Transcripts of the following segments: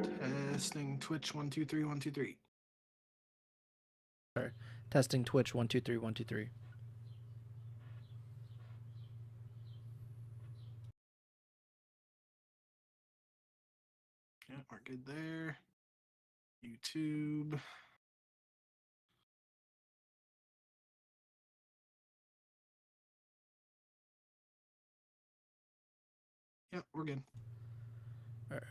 Testing Twitch 1 2 3 1 2 3. Sorry. Testing Twitch 1 2 3 1 2 3. Yeah, we're good there. YouTube. Yep, we're good. All right.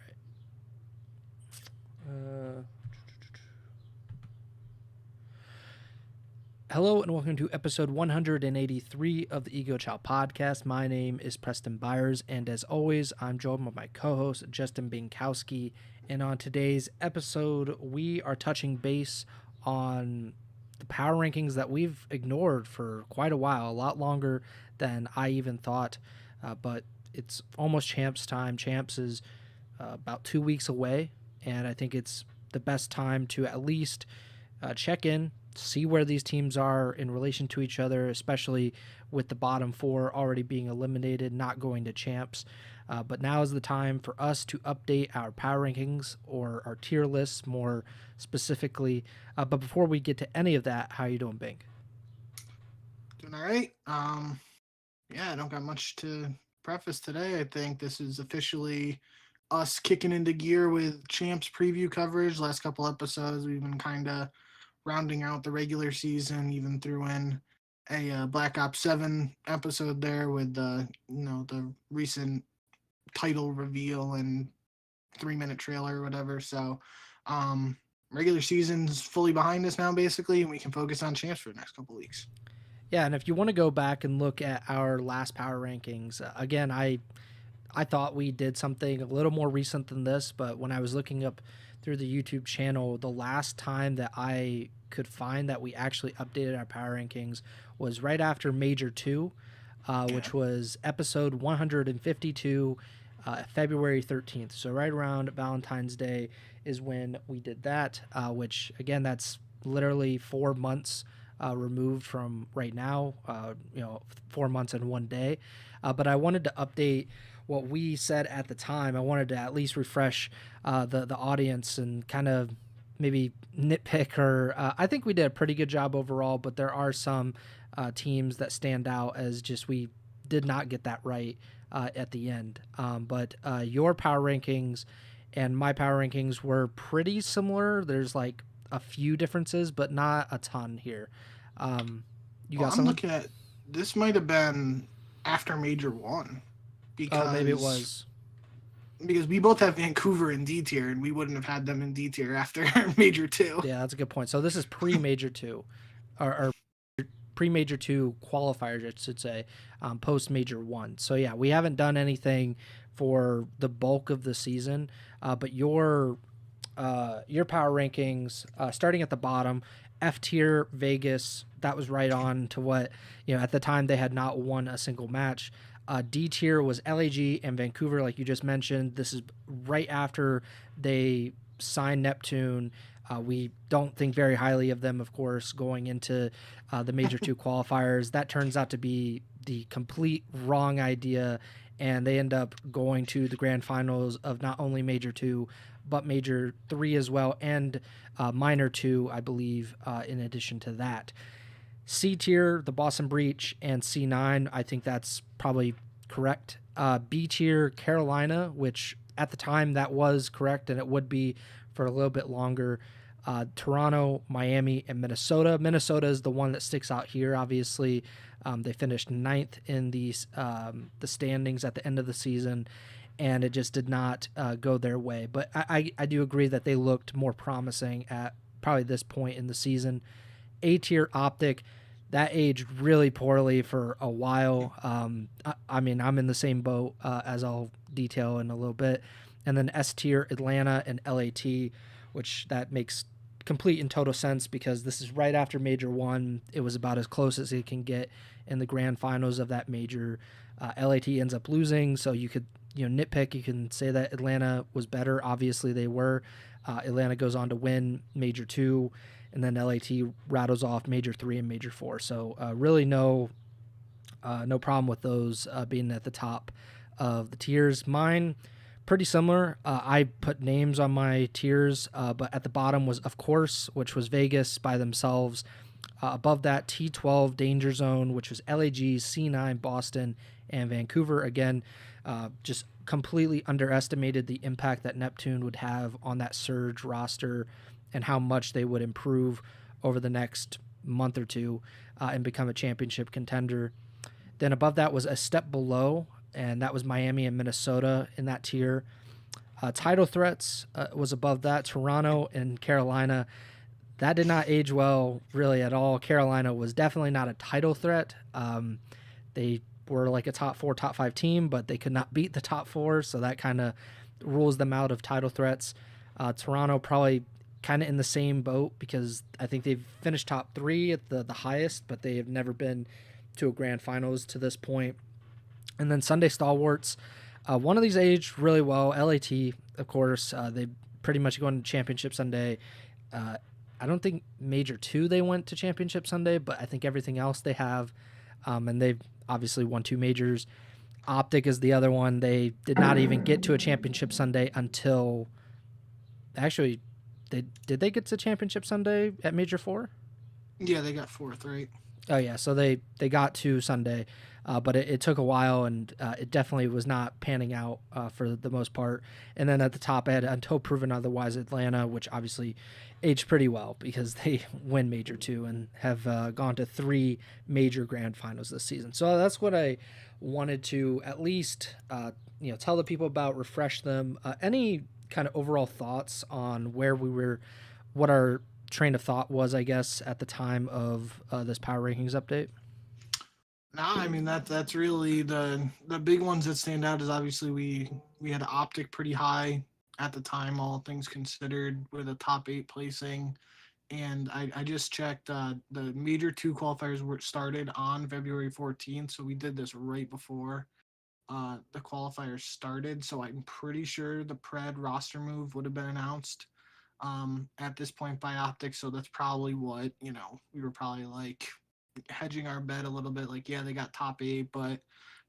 Hello and welcome to episode 183 of the Ego Chall Podcast. My name is Preston Byers, and as always, I'm joined by my co-host Justin Binkowski. And on today's episode, we are touching base on the power rankings that we've ignored for quite a while, a lot longer than I even thought. But it's almost Champs time. Champs is about 2 weeks away, and I think it's the best time to at least check in, see where these teams are in relation to each other, especially with the bottom four already being eliminated, not going to champs. But now is the time for us to update our power rankings or our tier lists more specifically. But before we get to any of that, how are you doing, Bink? Doing all right. Yeah, I don't got much to preface today. I think this is officially us kicking into gear with Champs preview coverage. Last couple episodes, we've been kind of rounding out the regular season, even threw in a Black Ops 7 episode there with the recent title reveal and 3-minute trailer or whatever. So regular season's fully behind us now, basically, and we can focus on Champs for the next couple weeks. Yeah, and if you want to go back and look at our last power rankings, again, I thought we did something a little more recent than this, but when I was looking up through the YouTube channel, the last time that I could find that we actually updated our power rankings was right after Major 2, which was episode 152, February 13th. So right around Valentine's Day is when we did that, which, again, that's literally 4 months removed from right now, 4 months and 1 day. But I wanted to update what we said at the time. I wanted to at least refresh the audience and kind of maybe nitpick, or I think we did a pretty good job overall, but there are some teams that stand out as just we did not get that right at the end. But your power rankings and my power rankings were pretty similar. There's like a few differences, but not a ton here. You got I'm something? looking at this might have been after Major 1. Because, maybe it was. Because we both have Vancouver in D tier, and we wouldn't have had them in D tier after Major 2. Yeah, that's a good point. So this is pre-Major 2, or pre-Major 2 qualifiers, I should say, post-Major 1. So yeah, we haven't done anything for the bulk of the season, but your power rankings, starting at the bottom, F tier Vegas, that was right on to what, at the time they had not won a single match. D tier was LAG and Vancouver, like you just mentioned. This is right after they signed Neptune. We don't think very highly of them, of course, going into the Major 2 qualifiers. That turns out to be the complete wrong idea, and they end up going to the grand finals of not only Major 2, but Major 3 as well, and Minor 2, I believe, in addition to that. C tier, the Boston Breach, and C9, I think that's probably correct. B tier, Carolina, which at the time that was correct, and it would be for a little bit longer. Toronto, Miami, and Minnesota. Minnesota is the one that sticks out here, obviously. They finished 9th in the standings at the end of the season, and it just did not go their way. But I do agree that they looked more promising at probably this point in the season. A tier Optic, that aged really poorly for a while. I mean, I'm in the same boat as I'll detail in a little bit. And then S tier Atlanta and LAT, which that makes complete and total sense because this is right after Major 1. It was about as close as it can get in the grand finals of that major. LAT ends up losing, so you could nitpick. You can say that Atlanta was better. Obviously, they were. Atlanta goes on to win Major 2, and then LAT rattles off Major 3 and Major 4. So really no problem with those being at the top of the tiers. Mine, pretty similar. I put names on my tiers, but at the bottom was Of Course, which was Vegas by themselves. Above that, T12 Danger Zone, which was LAG, C9 Boston, and Vancouver. Again, just completely underestimated the impact that Neptune would have on that Surge roster and how much they would improve over the next month or two and become a championship contender. Then above that was a step below, and that was Miami and Minnesota in that tier. Title threats was above that, Toronto and Carolina. That did not age well really at all. Carolina was definitely not a title threat. They were like a top 4, top 5 team, but they could not beat the top 4, so that kind of rules them out of title threats. Toronto probably kind of in the same boat because I think they've finished top 3 at the highest, but they have never been to a grand finals to this point. And then Sunday Stalwarts, one of these aged really well. LAT, of course, they pretty much going to Championship Sunday. I don't think Major 2 they went to Championship Sunday, but I think everything else they have. And they've obviously won 2 majors. Optic is the other one. They did not even get to a Championship Sunday until... Actually, did they get to Championship Sunday at Major 4? Yeah, they got 4th, right? Oh, yeah. So they got to Sunday, but it took a while, and it definitely was not panning out for the most part. And then at the top, I had Until Proven Otherwise Atlanta, which obviously aged pretty well because they win Major 2 and have gone to 3 major grand finals this season. So that's what I wanted to at least tell the people about, refresh them. Any kind of overall thoughts on where we were, what our train of thought was, I guess, at the time of this power rankings update? No, I mean that's really the big ones that stand out is obviously we had Optic pretty high at the time, all things considered, with a top 8 placing. And I just checked the Major 2 qualifiers were started on February 14th, so we did this right before the qualifiers started. So I'm pretty sure the Pred roster move would have been announced at this point by Optic. So that's probably what, we were probably like hedging our bet a little bit. Like, yeah, they got top 8, but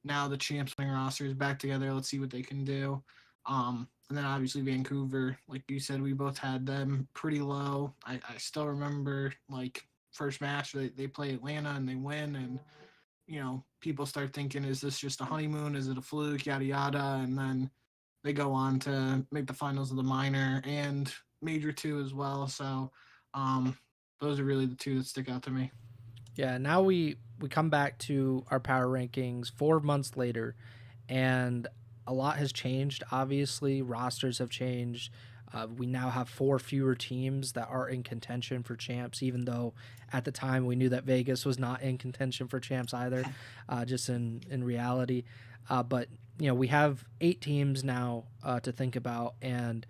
now the champs winning roster is back together. Let's see what they can do. And then obviously Vancouver, like you said, we both had them pretty low. I still remember like first match they play Atlanta and they win, and people start thinking, is this just a honeymoon? Is it a fluke? Yada yada. And then they go on to make the finals of the minor and Major 2 as well. So those are really the 2 that stick out to me. Yeah, now we come back to our power rankings 4 months later, and a lot has changed. Obviously, rosters have changed. We now have 4 fewer teams that are in contention for champs, even though at the time we knew that Vegas was not in contention for champs either, just in reality. But, we have 8 teams now to think about, and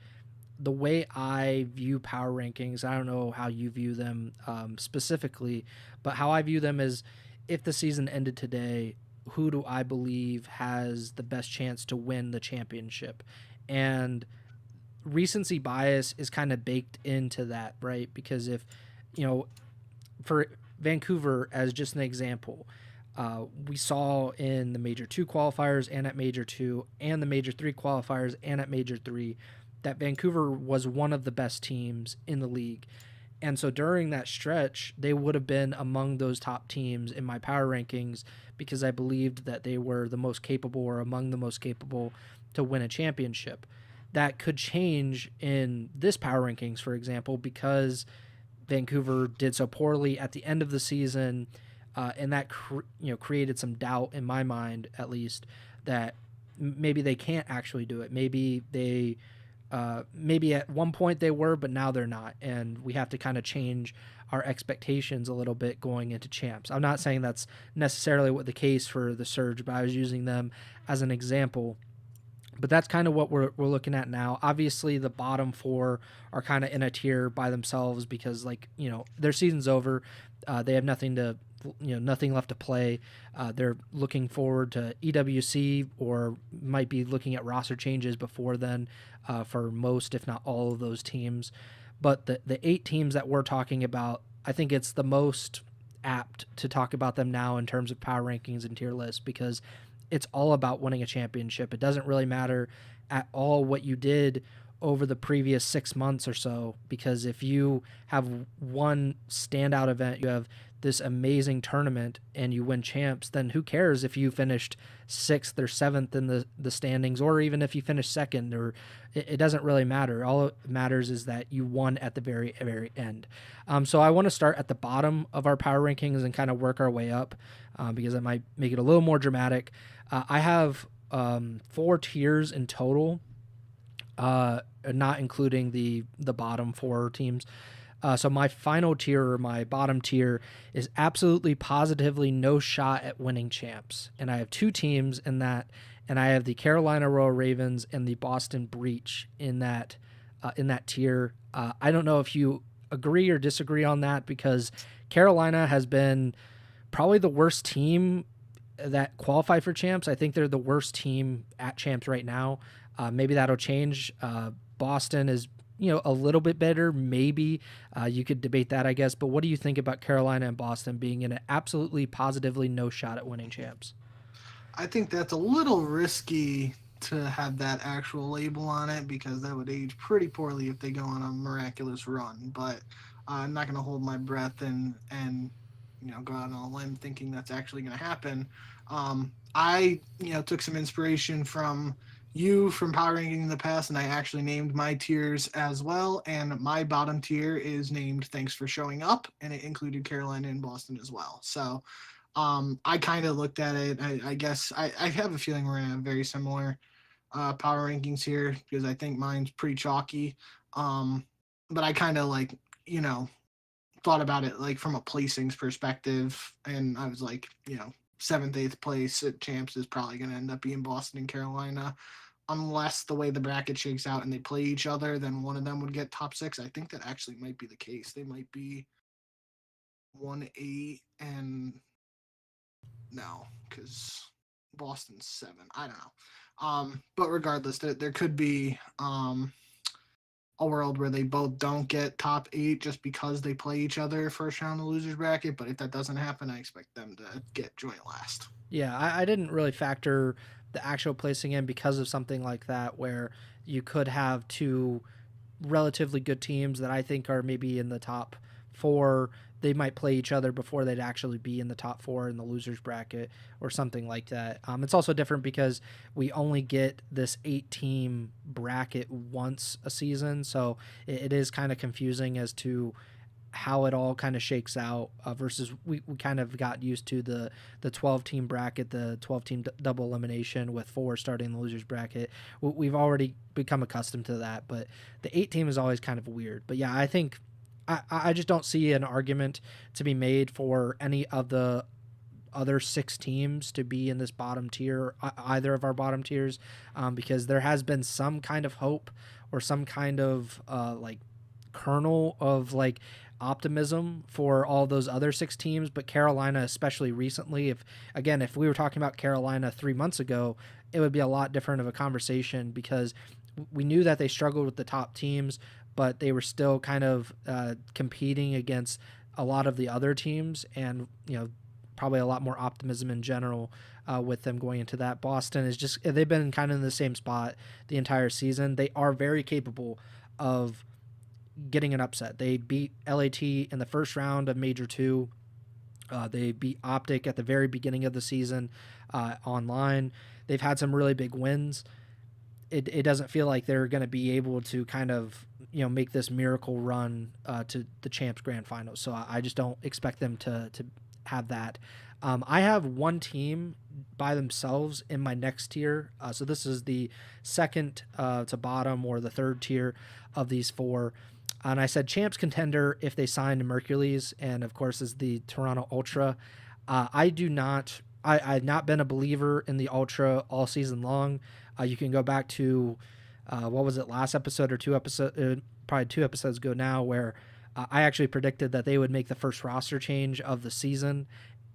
the way I view power rankings, I don't know how you view them specifically, but how I view them is if the season ended today, who do I believe has the best chance to win the championship? And recency bias is kind of baked into that, right? Because if, for Vancouver, as just an example, we saw in the Major 2 qualifiers and at Major 2 and the Major 3 qualifiers and at Major 3 that Vancouver was one of the best teams in the league. And so during that stretch, they would have been among those top teams in my power rankings because I believed that they were the most capable or among the most capable to win a championship. That could change in this power rankings, for example, because Vancouver did so poorly at the end of the season, and that created some doubt in my mind, at least, that maybe they can't actually do it. Maybe they... maybe at one point they were, but now they're not. And we have to kind of change our expectations a little bit going into champs. I'm not saying that's necessarily what the case for the Surge, but I was using them as an example. But that's kind of what we're looking at now. Obviously, the bottom 4 are kind of in a tier by themselves because, their season's over. They have nothing left to play. They're looking forward to EWC or might be looking at roster changes before then for most, if not all of those teams. But the 8 teams that we're talking about, I think it's the most apt to talk about them now in terms of power rankings and tier lists because it's all about winning a championship. It doesn't really matter at all what you did over the previous 6 months or so, because if you have one standout event, you have this amazing tournament and you win champs, then who cares if you finished 6th or 7th in the standings, or even if you finished 2nd, or it doesn't really matter. All it matters is that you won at the very, very end. So I want to start at the bottom of our power rankings and kind of work our way up, because it might make it a little more dramatic. I have 4 tiers in total, not including the bottom 4 teams. So my final tier, or my bottom tier, is absolutely positively no shot at winning champs. And I have 2 teams in that, and I have the Carolina Royal Ravens and the Boston Breach in that tier. I don't know if you agree or disagree on that, because Carolina has been probably the worst team that qualified for champs. I think they're the worst team at champs right now. Maybe that'll change. Boston is, a little bit better. Maybe you could debate that, I guess. But what do you think about Carolina and Boston being in an absolutely positively no shot at winning champs? I think that's a little risky to have that actual label on it, because that would age pretty poorly if they go on a miraculous run. But I'm not going to hold my breath and go out on a limb thinking that's actually going to happen. I took some inspiration from power ranking in the past, and I actually named my tiers as well. And my bottom tier is named "Thanks for Showing Up," and it included Carolina and Boston as well. So I kind of looked at it. I guess I have a feeling we're gonna have very similar power rankings here, because I think mine's pretty chalky. But I kind of thought about it like from a placings perspective, and I was like, 7th, 8th place at champs is probably going to end up being Boston and Carolina, unless the way the bracket shakes out and they play each other, then one of them would get top 6. I think that actually might be the case. They might be 1-8 and no, because Boston's 7. I don't know. But regardless, there could be a world where they both don't get top 8 just because they play each other first round of the losers bracket. But if that doesn't happen, I expect them to get joint last. Yeah, I didn't really factor the actual placing in because of something like that, where you could have 2 relatively good teams that I think are maybe in the top 4. They might play each other before they'd actually be in the top 4 in the losers bracket or something like that. It's also different because we only get this 8-team bracket once a season, so it is kind of confusing as to how it all kind of shakes out, versus we kind of got used to the 12-team bracket, the 12-team double elimination with 4 starting the losers bracket. We've already become accustomed to that, but the 8-team is always kind of weird. But yeah, I think I just don't see an argument to be made for any of the other 6 teams to be in this bottom tier, either of our bottom tiers, because there has been some kind of hope or some kind of kernel of optimism for all those other 6 teams. But Carolina, especially recently, if we were talking about Carolina 3 months ago, it would be a lot different of a conversation, because we knew that they struggled with the top teams, but they were still kind of competing against a lot of the other teams, and probably a lot more optimism in general with them going into that. Boston is just, they've been kind of in the same spot the entire season. They are very capable of getting an upset. They beat LAT in the first round of Major 2. They beat Optic at the very beginning of the season online. They've had some really big wins. It doesn't feel like they're going to be able to kind of make this miracle run to the Champs Grand Finals. So I just don't expect them to have that. I have one team by themselves in my next tier. So this is the second to bottom, or the third tier of these 4. And I said champs contender if they signed Mercules, and of course is the Toronto Ultra. I've not been a believer in the Ultra all season long. You can go back to what was it, last episode or 2 episodes, probably 2 episodes ago now, where I actually predicted that they would make the first roster change of the season.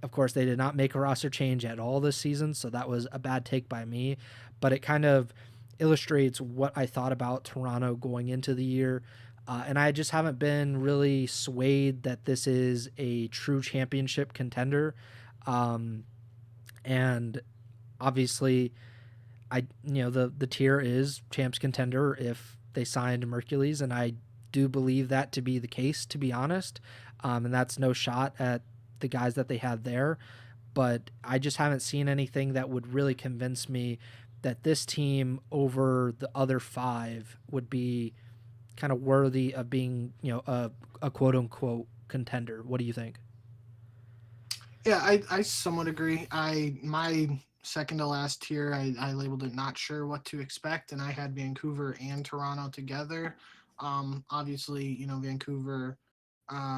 Of course, they did not make a roster change at all this season, so that was a bad take by me. But it kind of illustrates what I thought about Toronto going into the year. And I just haven't been really swayed that this is a true championship contender. And obviously, the tier is champs contender if they signed Mercules, and I do believe that to be the case, to be honest. And that's no shot at the guys that they have there, but I just haven't seen anything that would really convince me that this team over the other five would be kind of worthy of being, a quote unquote contender. What do you think? Yeah, I somewhat agree. My second to last tier, I labeled it not sure what to expect, and I had Vancouver and Toronto together. Obviously, Vancouver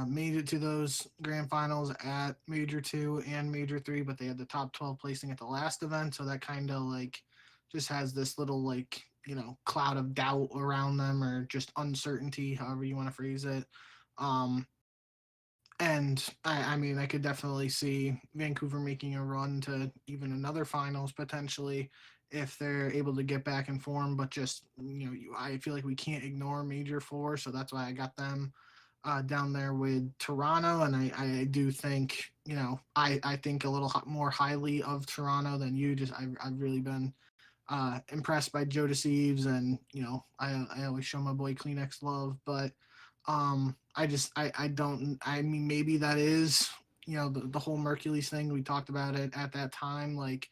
made it to those grand finals at Major 2 and Major 3, but they had the top 12 placing at the last event, so that kind of like just has this little like, cloud of doubt around them, or just uncertainty, however you want to phrase it. Um, and I mean, I could definitely see Vancouver making a run to even another finals potentially if they're able to get back in form. But just, I feel like we can't ignore Major 4, so that's why I got them down there with Toronto. And I do think, I think a little more highly of Toronto than you. Just I've really been impressed by Joe Deceives, and I always show my boy Kleenex love, but I don't, I mean, maybe that is, the whole Mercules thing. We talked about it at that time. Like,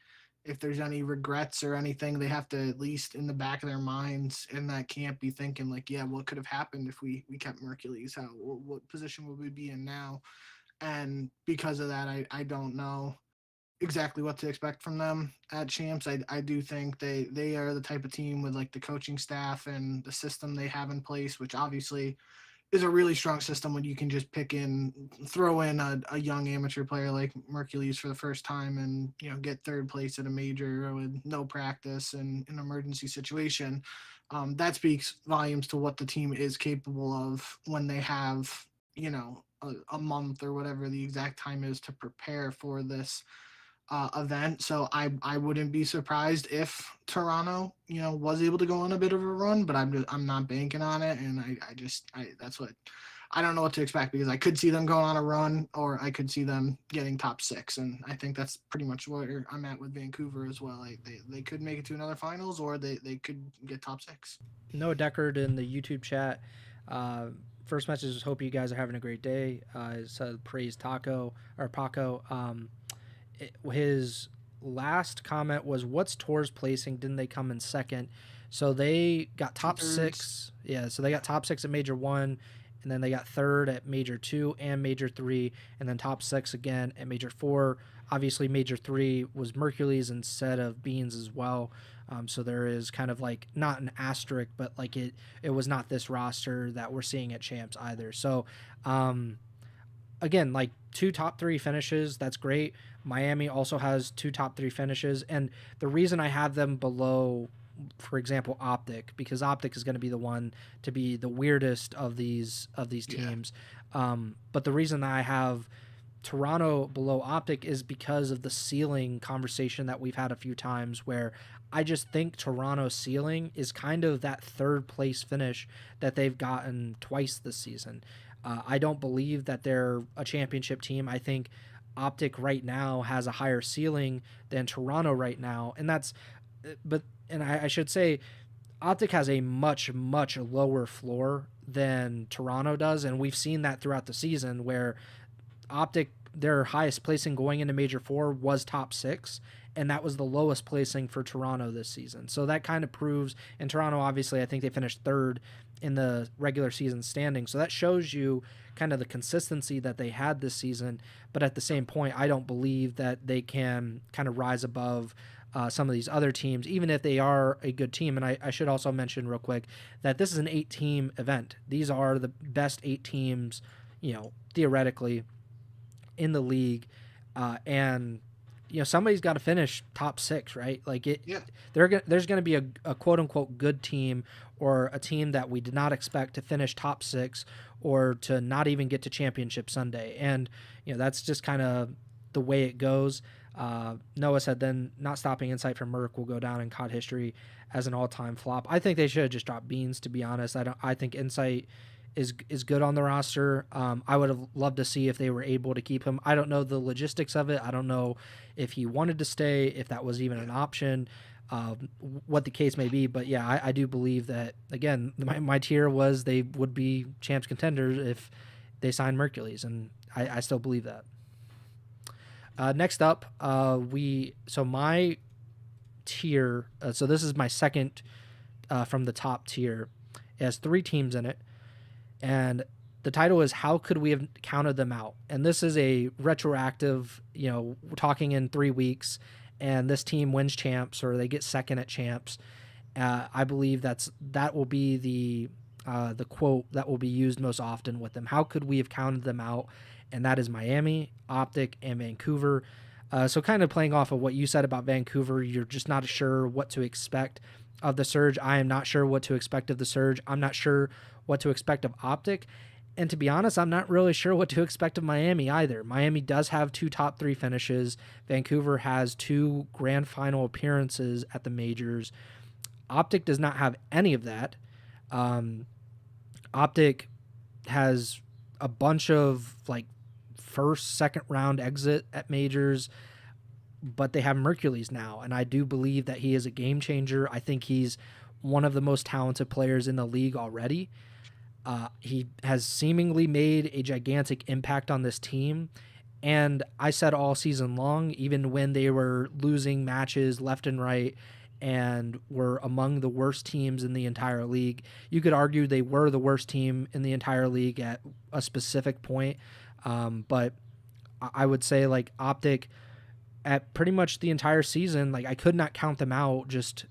if there's any regrets or anything, they have to, at least in the back of their minds in that camp, be thinking like, yeah, what could have happened if we kept Mercules? What position would we be in now? And because of that, I don't know exactly what to expect from them at Champs. I do think they are the type of team with like the coaching staff and the system they have in place, which obviously is a really strong system when you can just throw in a young amateur player like Mercules for the first time, and get third place at a major with no practice and an emergency situation. That speaks volumes to what the team is capable of when they have a month or whatever the exact time is to prepare for this event. So I wouldn't be surprised if Toronto, was able to go on a bit of a run, but I'm not banking on it. And I that's what, I don't know what to expect, because I could see them going on a run, or I could see them getting top 6. And I think that's pretty much where I'm at with Vancouver as well. Like they could make it to another finals, or they could get top 6. Noah Deckard in the YouTube chat. Uh, First message is hope you guys are having a great day. Said praise Taco or Paco. His last comment was, "What's Tor's placing? Didn't they come in second?" So they got top 6. Yeah, so they got top 6 at Major 1, and then they got third at Major 2 and Major 3, and then top 6 again at Major 4. Obviously, Major 3 was Mercules instead of Beans as well. So there is kind of like not an asterisk, but like it was not this roster that we're seeing at Champs either. So again, like 2 top 3 finishes, that's great. Miami also has 2 top 3 finishes, and the reason I have them below, for example, Optic, because Optic is going to be the one to be the weirdest of these teams. Yeah. But the reason that I have Toronto below Optic is because of the ceiling conversation that we've had a few times, where I just think Toronto's ceiling is kind of that third place finish that they've gotten twice this season. I don't believe that they're a championship team. I think Optic right now has a higher ceiling than Toronto right now, and I should say Optic has a much, much lower floor than Toronto does, and we've seen that throughout the season, where Optic, their highest placing going into Major 4 was top 6, and that was the lowest placing for Toronto this season. So that kind of proves, and Toronto, obviously, I think they finished third in the regular season standing. So that shows you kind of the consistency that they had this season. But at the same point, I don't believe that they can kind of rise above some of these other teams, even if they are a good team. And I should also mention real quick that this is an 8-team event. These are the best 8 teams, theoretically, in the league. And somebody's got to finish top 6, right? Like there's going to be a quote unquote good team, or a team that we did not expect to finish top 6, or to not even get to championship Sunday. And, that's just kind of the way it goes. Noah said, then not stopping Insight from Merck will go down in COD history as an all-time flop. I think they should have just dropped Beans, to be honest. I think Insight is good on the roster. I would have loved to see if they were able to keep him. I don't know the logistics of it. I don't know if he wanted to stay, if that was even an option. what the case may be. But yeah, I do believe that, again, my tier was they would be champs contenders if they signed Mercules, and I still believe that. Next up, my tier, so this is my second from the top tier. It has 3 teams in it, and the title is How Could We Have Counted Them Out? And this is a retroactive, we're talking in 3 weeks, and this team wins champs or they get second at champs. I believe that will be the quote that will be used most often with them. How could we have counted them out? And that is Miami, Optic, and Vancouver. So kind of playing off of what you said about Vancouver, you're just not sure what to expect of the Surge. I am not sure what to expect of the Surge. I'm not sure what to expect of Optic. And to be honest, I'm not really sure what to expect of Miami either. Miami does have 2 top 3 finishes. Vancouver has 2 grand final appearances at the majors. Optic does not have any of that. Optic has a bunch of first, second round exit at majors, but they have Mercules now, and I do believe that he is a game changer. I think he's one of the most talented players in the league already. He has seemingly made a gigantic impact on this team, and I said all season long, even when they were losing matches left and right and were among the worst teams in the entire league, you could argue they were the worst team in the entire league at a specific point. But I would say Optic at pretty much the entire season, I could not count them out, just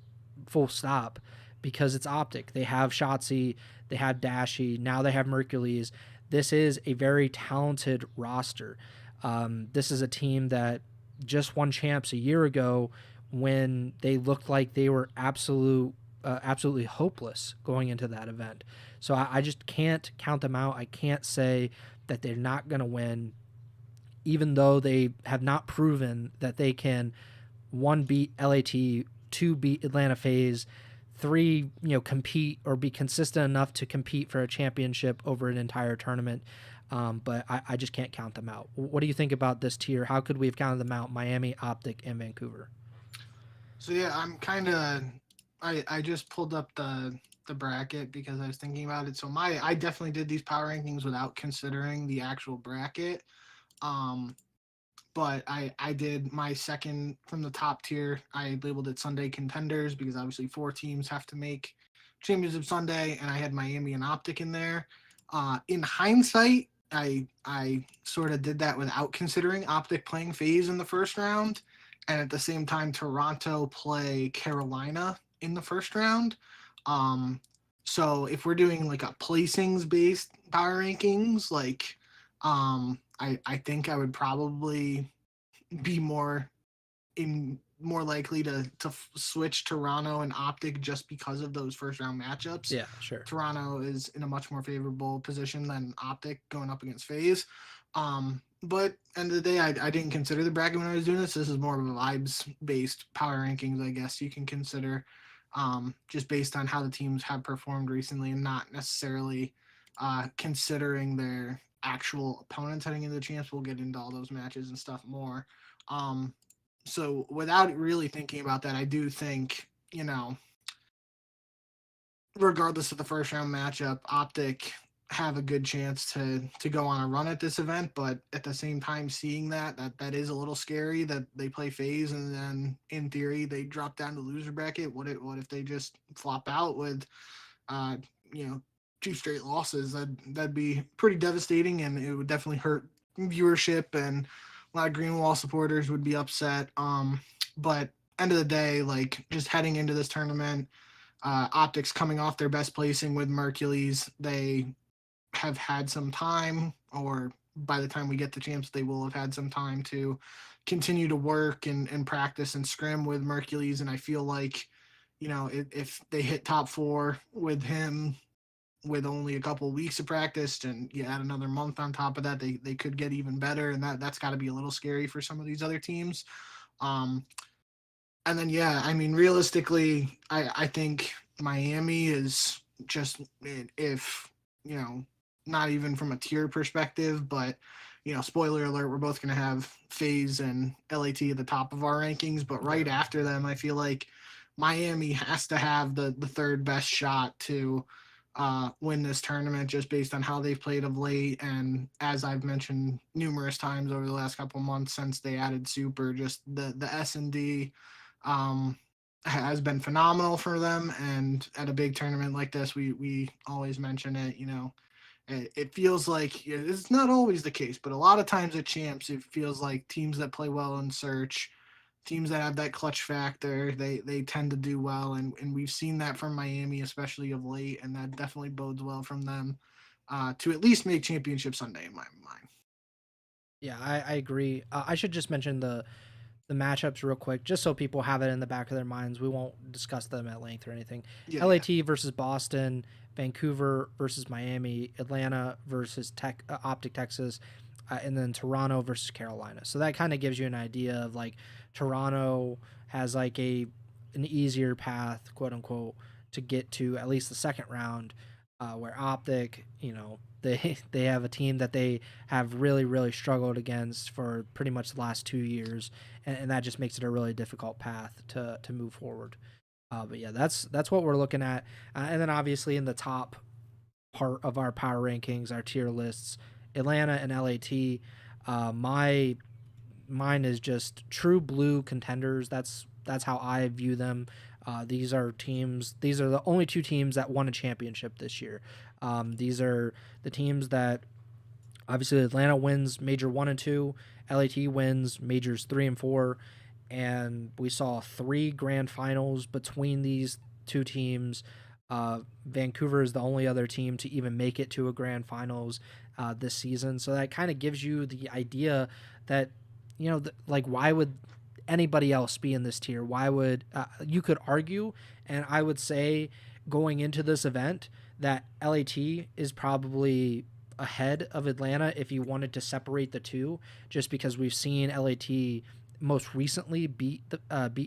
full stop, because it's Optic. They have Shotzi, they have Dashy, now they have Mercules. This is a very talented roster. This is a team that just won champs a year ago when they looked like they were absolutely hopeless going into that event. So I just can't count them out. I can't say that they're not going to win, even though they have not proven that they can, 1, beat LAT, 2, beat Atlanta FaZe, 3, compete or be consistent enough to compete for a championship over an entire tournament. But I just can't count them out. What do you think about this tier? How could we have counted them out? Miami, Optic, and Vancouver. So yeah, I'm kind of, I just pulled up the bracket because I was thinking about it. So I definitely did these power rankings without considering the actual bracket. But I did my second from the top tier. I labeled it Sunday contenders because obviously 4 teams have to make Championship Sunday, and I had Miami and Optic in there. In hindsight, I sort of did that without considering Optic playing FaZe in the first round, and at the same time Toronto play Carolina in the first round. So if we're doing a placings based power rankings, I think I would probably be more likely to switch Toronto and Optic just because of those first round matchups. Yeah, sure. Toronto is in a much more favorable position than Optic going up against FaZe. But end of the day, I didn't consider the bracket when I was doing this. This is more of a vibes-based power rankings, I guess you can consider, just based on how the teams have performed recently and not necessarily considering their actual opponents heading into the champs. We'll get into all those matches and stuff more. So without really thinking about that, I do think, regardless of the first round matchup, Optic have a good chance to go on a run at this event, but at the same time, seeing that is a little scary that they play FaZe and then in theory they drop down to loser bracket. What if they just flop out with 2 straight losses? That'd be pretty devastating, and it would definitely hurt viewership, and a lot of Greenwall supporters would be upset. But end of the day, just heading into this tournament, Optics coming off their best placing with Mercules, they have had some time, or by the time we get the champs, they will have had some time to continue to work and practice and scrim with Mercules. And I feel like, if they hit top 4 with him with only a couple of weeks of practice and you add another month on top of that, they could get even better. And that's got to be a little scary for some of these other teams. And then, realistically, I think Miami is just, if, not even from a tier perspective, but, spoiler alert, we're both going to have FaZe and LAT at the top of our rankings. But right after them, I feel like Miami has to have the third best shot to win this tournament just based on how they've played of late. And as I've mentioned numerous times over the last couple months since they added Super, just the S&D has been phenomenal for them. And at a big tournament like this, we always mention it, it feels like it's not always the case, but a lot of times at champs, it feels like teams that play well in search, teams that have that clutch factor, they tend to do well, and we've seen that from Miami, especially of late, and that definitely bodes well from them to at least make Championship Sunday in my mind. Yeah, I agree. I should just mention the matchups real quick, just so people have it in the back of their minds. We won't discuss them at length or anything. Yeah, LAT versus Boston, Vancouver versus Miami, Atlanta versus Optic Texas, and then Toronto versus Carolina. So that kind of gives you an idea of like Toronto has like an easier path, quote unquote, to get to at least the second round, where Optic, they have a team that they have really struggled against for pretty much the last 2 years, and that just makes it a really difficult path to move forward. But yeah, that's what we're looking at, and then obviously in the top part of our power rankings, our tier lists, Atlanta and LAT. Mine is just true blue contenders. That's how I view them. These are teams. These are the only two teams that won a championship this year. These are the teams that obviously Atlanta wins major 1 and 2, LAT wins majors 3 and 4, and we saw 3 grand finals between these two teams. Vancouver is the only other team to even make it to a grand finals this season, so that kind of gives you the idea that like why would anybody else be in this tier? Why would you could argue, and I would say going into this event that LAT is probably ahead of Atlanta if you wanted to separate the two, just because we've seen LAT most recently beat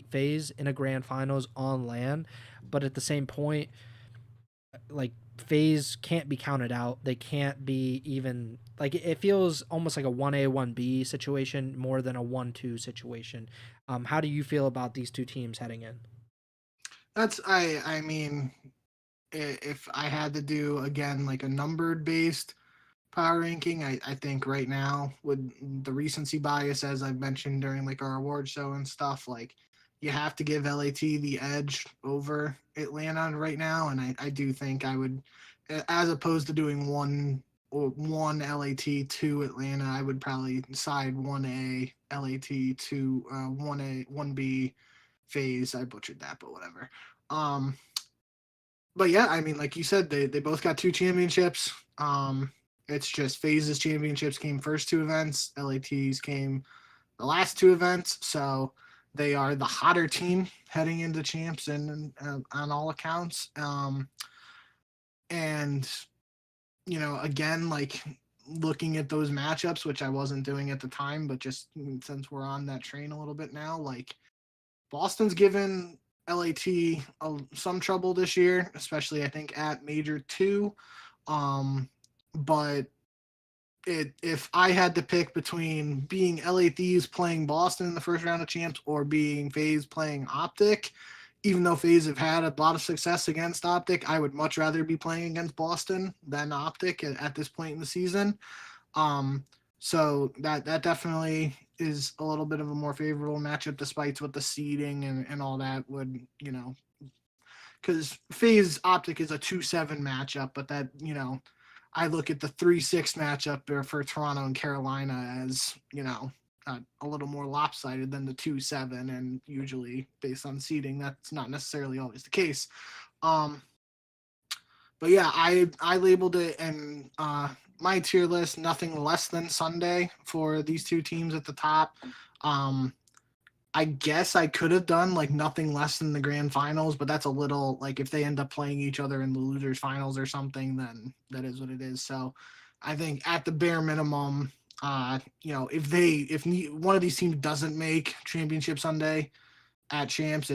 FaZe in a grand finals on LAN, but at the same point, like FaZe can't be counted out. They can't be even like it feels almost like a 1A 1B situation more than a 1-2 situation. How do you feel about these two teams heading in? I mean, if I had to do again like a numbered based power ranking, I think right now with the recency bias, as I've mentioned during like our award show and stuff, like you have to give LAT the edge over Atlanta right now, and I do think I would, as opposed to doing one LAT, 2 Atlanta, I would probably side 1A LAT, 2 1A 1B FaZe. I butchered that, but whatever. But yeah, I mean, like you said, they both got 2 championships. It's just FaZe's championships came first 2 events, LAT's came the last 2 events, so they are the hotter team heading into champs and on all accounts. And again, like looking at those matchups, which I wasn't doing at the time, but just since we're on that train a little bit now, like Boston's given LAT some trouble this year, especially I think at Major 2. But if I had to pick between being LAT's playing Boston in the first round of champs or being FaZe playing Optic, even though FaZe have had a lot of success against Optic, I would much rather be playing against Boston than Optic at this point in the season. So that definitely is a little bit of a more favorable matchup, despite what the seeding and all that would, because FaZe Optic is a 2-7 matchup, but that, I look at the 3-6 matchup for Toronto and Carolina as, a little more lopsided than the 2-7, and usually based on seeding, that's not necessarily always the case. But yeah, I labeled it in my tier list nothing less than Sunday for these two teams at the top. I guess I could have done like nothing less than the grand finals, but that's a little like if they end up playing each other in the losers finals or something, then that is what it is. So I think at the bare minimum, if one of these teams doesn't make Championship Sunday at champs,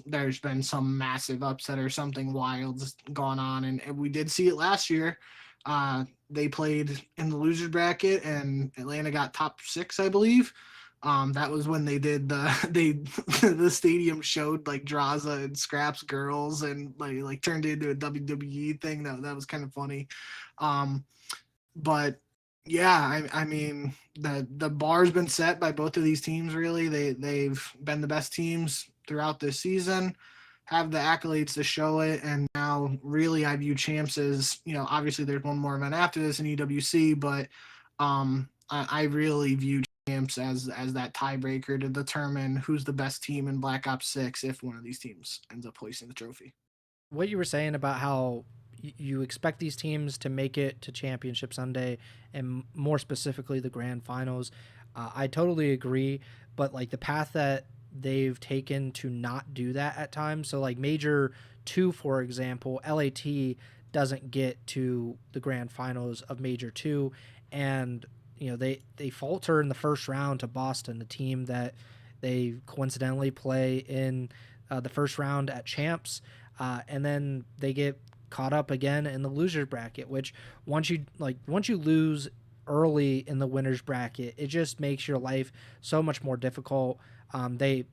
there's been some massive upset or something wild gone on, and we did see it last year. They played in the losers bracket, and Atlanta got top 6, I believe. That was when they did the stadium showed like Draza and Scraps girls and like turned into a WWE thing. That was kind of funny. But yeah, I mean the bar's been set by both of these teams. Really, they've been the best teams throughout this season, have the accolades to show it, and now really I view Champs as, obviously there's one more event after this in EWC, but I really view Champs as that tiebreaker to determine who's the best team in Black Ops 6 if one of these teams ends up hoisting the trophy. What you were saying about how you expect these teams to make it to Championship Sunday, and more specifically the grand finals, I totally agree. But like the path that they've taken to not do that at times, so like Major 2, for example, LAT doesn't get to the grand finals of Major 2, and they falter in the first round to Boston, the team that they coincidentally play in the first round at Champs, and then they get caught up again in the losers bracket, which once you lose early in the winners bracket, it just makes your life so much more difficult. They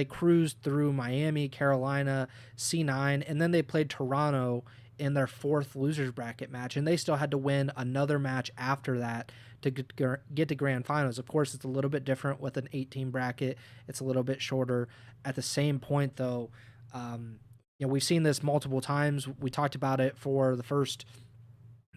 cruised through Miami, Carolina, C9, and then they played Toronto in their fourth losers bracket match, and they still had to win another match after that to get to grand finals. Of course, it's a little bit different with an 18 bracket. It's a little bit shorter. At the same point, though, we've seen this multiple times. We talked about it for the first,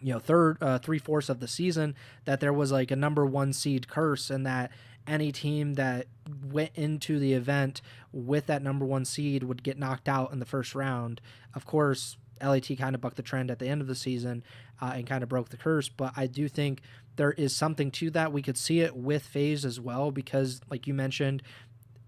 third, 3/4 of the season, that there was like a number one seed curse, and that any team that went into the event with that number one seed would get knocked out in the first round. Of course, LAT kind of bucked the trend at the end of the season and kind of broke the curse, but I do think there is something to that. We could see it with FaZe as well, because like you mentioned,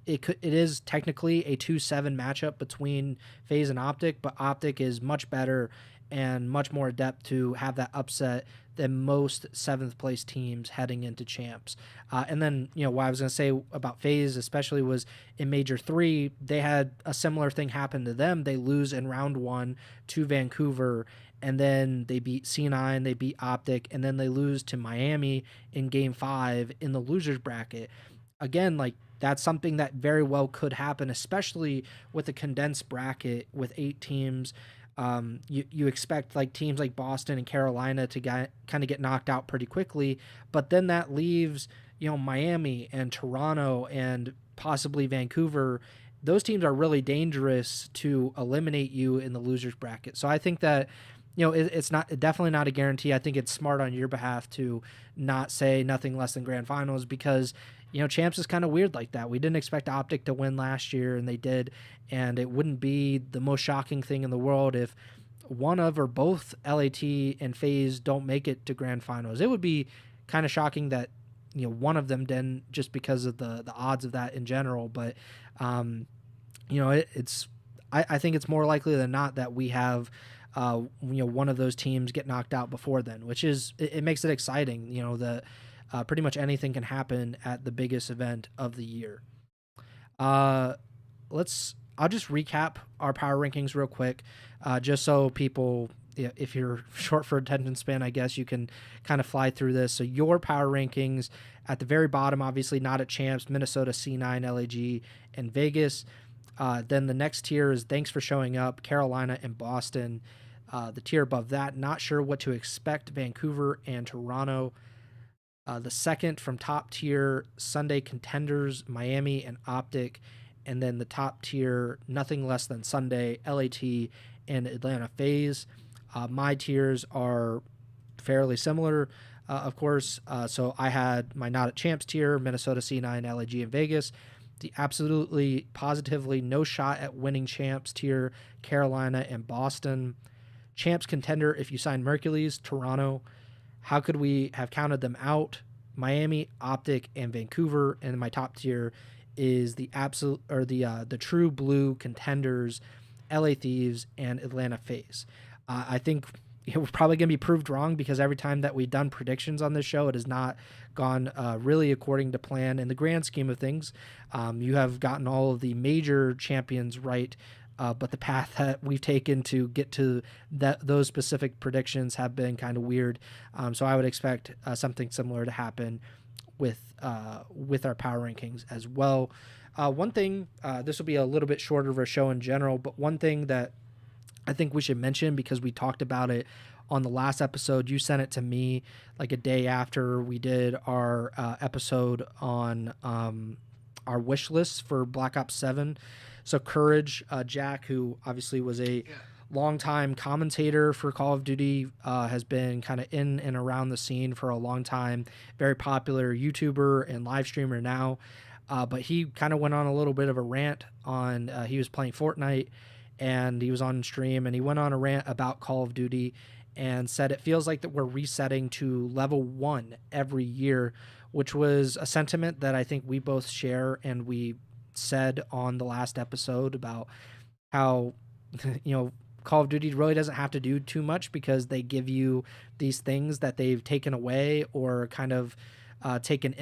it is technically a 2-7 matchup between FaZe and Optic, but Optic is much better and much more adept to have that upset than most 7th place teams heading into Champs. And then, what I was going to say about FaZe especially was in Major 3, they had a similar thing happen to them. They lose in round 1 to Vancouver, and then they beat C9, they beat Optic, and then they lose to Miami in Game 5 in the losers bracket. Again, like, that's something that very well could happen, especially with a condensed bracket with 8 teams. You expect like teams like Boston and Carolina to kind of get knocked out pretty quickly, but then that leaves Miami and Toronto and possibly Vancouver. Those teams are really dangerous to eliminate you in the losers bracket. So I think that it's definitely not a guarantee. I think it's smart on your behalf to not say nothing less than grand finals, because Champs is kind of weird like that. We didn't expect Optic to win last year, and they did, and it wouldn't be the most shocking thing in the world if one of or both LAT and FaZe don't make it to grand finals. It would be kind of shocking that one of them didn't, just because of the odds of that in general. But it's I think it's more likely than not that we have one of those teams get knocked out before then, which is it makes it exciting. Pretty much anything can happen at the biggest event of the year. I'll just recap our power rankings real quick, just so people, if you're short for attention span, I guess you can kind of fly through this. So your power rankings at the very bottom, obviously not at Champs, Minnesota, C9, LAG, and Vegas. Then the next tier is thanks for showing up, Carolina and Boston. The tier above that, not sure what to expect, Vancouver and Toronto. The second from top tier, Sunday contenders, Miami and Optic. And then the top tier, nothing less than Sunday, LAT and Atlanta FaZe. My tiers are fairly similar, of course. So I had my not at Champs tier, Minnesota, C9, LAG, and Vegas. The absolutely, positively no shot at winning Champs tier, Carolina and Boston. Champs contender, if you sign Mercules, Toronto. How could we have counted them out? Miami, Optic, and Vancouver. And my top tier is the true blue contenders, LA Thieves and Atlanta FaZe. I think we're probably going to be proved wrong, because every time that we've done predictions on this show, it has not gone really according to plan. In the grand scheme of things, you have gotten all of the major champions right, but the path that we've taken to get to those specific predictions have been kind of weird. So I would expect something similar to happen with our power rankings as well. One thing, this will be a little bit shorter of a show in general, but one thing that I think we should mention, because we talked about it on the last episode, you sent it to me like a day after we did our episode on our wish list for Black Ops 7. So Courage, Jack, who obviously was a longtime commentator for Call of Duty, has been kind of in and around the scene for a long time, very popular YouTuber and live streamer now. But he kind of went on a little bit of a rant on, he was playing Fortnite and he was on stream, and he went on a rant about Call of Duty and said it feels like that we're resetting to level 1 every year, which was a sentiment that I think we both share, and we said on the last episode about how Call of Duty really doesn't have to do too much because they give you these things that they've taken away or kind of taken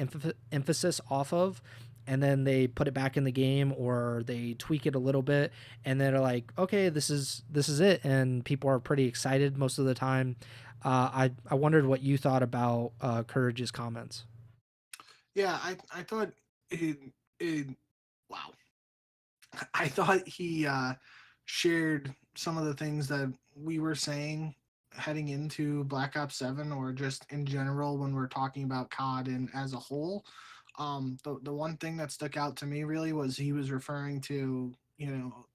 emphasis off of, and then they put it back in the game or they tweak it a little bit, and they're like, okay, this is it, and people are pretty excited most of the time. I wondered what you thought about Courage's comments. Yeah, I thought wow. I thought he shared some of the things that we were saying heading into Black Ops 7, or just in general when we're talking about COD and as a whole. The one thing that stuck out to me really was he was referring to,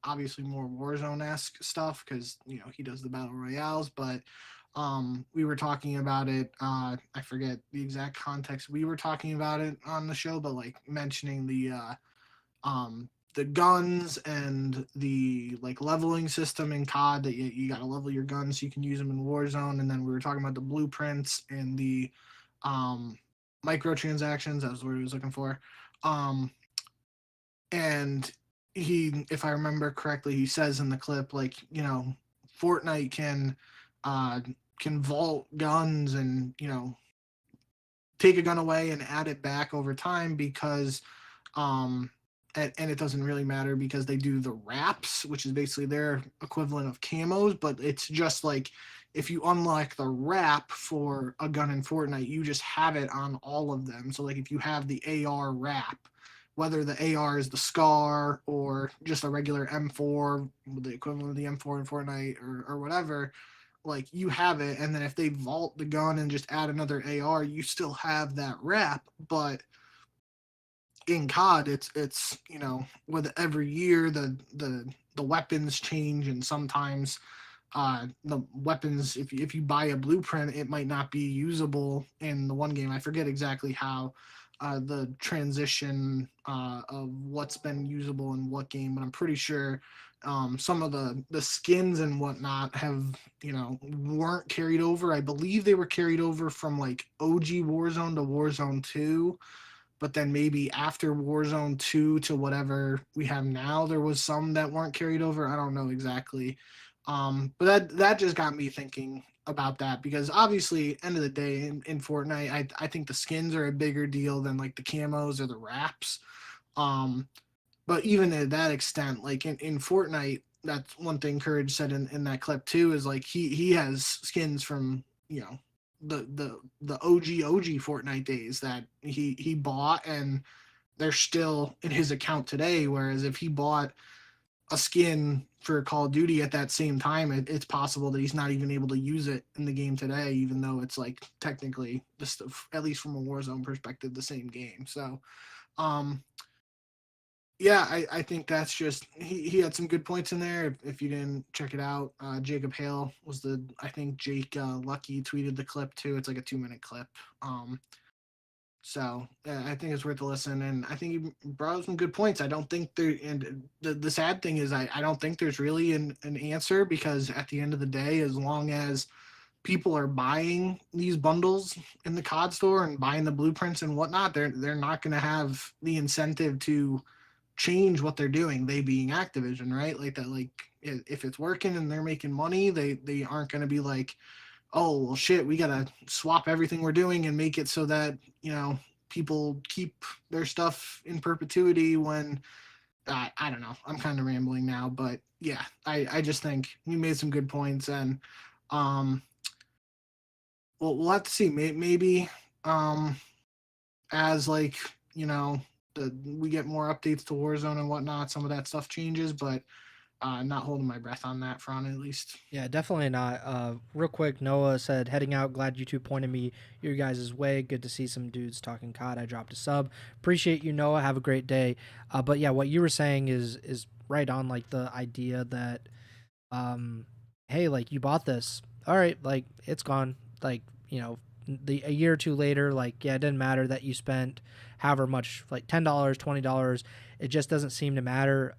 obviously more Warzone-esque stuff, because, he does the Battle Royales, but we were talking about it, I forget the exact context we were talking about it on the show, but like mentioning the guns and the like leveling system in COD, that you got to level your guns so you can use them in Warzone. And then we were talking about the blueprints and the microtransactions. That was what he was looking for. And he, if I remember correctly, he says in the clip, like, Fortnite can vault guns and, take a gun away and add it back over time, because and it doesn't really matter because they do the wraps, which is basically their equivalent of camos, but it's just like if you unlock the wrap for a gun in Fortnite, you just have it on all of them. So like if you have the AR wrap, whether the AR is the SCAR or just a regular M4, the equivalent of the M4 in Fortnite, or whatever, like you have it. And then if they vault the gun and just add another AR, you still have that wrap. But in COD, it's with every year the weapons change, and sometimes the weapons, if you buy a blueprint, it might not be usable in the one game. I forget exactly how the transition of what's been usable in what game, but I'm pretty sure some of the skins and whatnot have weren't carried over. I believe they were carried over from like OG Warzone to Warzone 2, but then maybe after Warzone 2 to whatever we have now, there was some that weren't carried over. I don't know exactly. But that just got me thinking about that, because obviously, end of the day, in Fortnite, I think the skins are a bigger deal than like the camos or the wraps. But even to that extent, like in Fortnite, that's one thing Courage said in that clip too, is like he has skins from, the OG Fortnite days that he bought, and they're still in his account today. Whereas if he bought a skin for Call of Duty at that same time, it's possible that he's not even able to use it in the game today, even though it's like technically just, at least from a Warzone perspective, the same game. So yeah, I think that's just, he had some good points in there. If you didn't check it out, Jacob Hale was I think Jake Lucky tweeted the clip too. It's like a 2-minute clip. So I think it's worth a listen, and I think he brought up some good points. I don't think there, and the sad thing is I don't think there's really an answer, because at the end of the day, as long as people are buying these bundles in the COD store and buying the blueprints and whatnot, they're not going to have the incentive to change what they're doing, they being Activision, right? Like that, like if it's working and they're making money, they aren't going to be like, oh well shit, we gotta swap everything we're doing and make it so that people keep their stuff in perpetuity. When I don't know, I'm kind of rambling now, but yeah, I just think you made some good points, and we'll have to see. Maybe as like, you know, we get more updates to Warzone and whatnot, some of that stuff changes, but not holding my breath on that front at least. Yeah, definitely not. Real quick, Noah said, heading out. Glad you two pointed me your guys' way. Good to see some dudes talking COD. I dropped a sub. Appreciate you, Noah. Have a great day. But yeah, what you were saying is right on. Like the idea that, hey, like you bought this. All right, like it's gone. Like a year or two later, like yeah, it didn't matter that you spent however much, like $10, $20. It just doesn't seem to matter.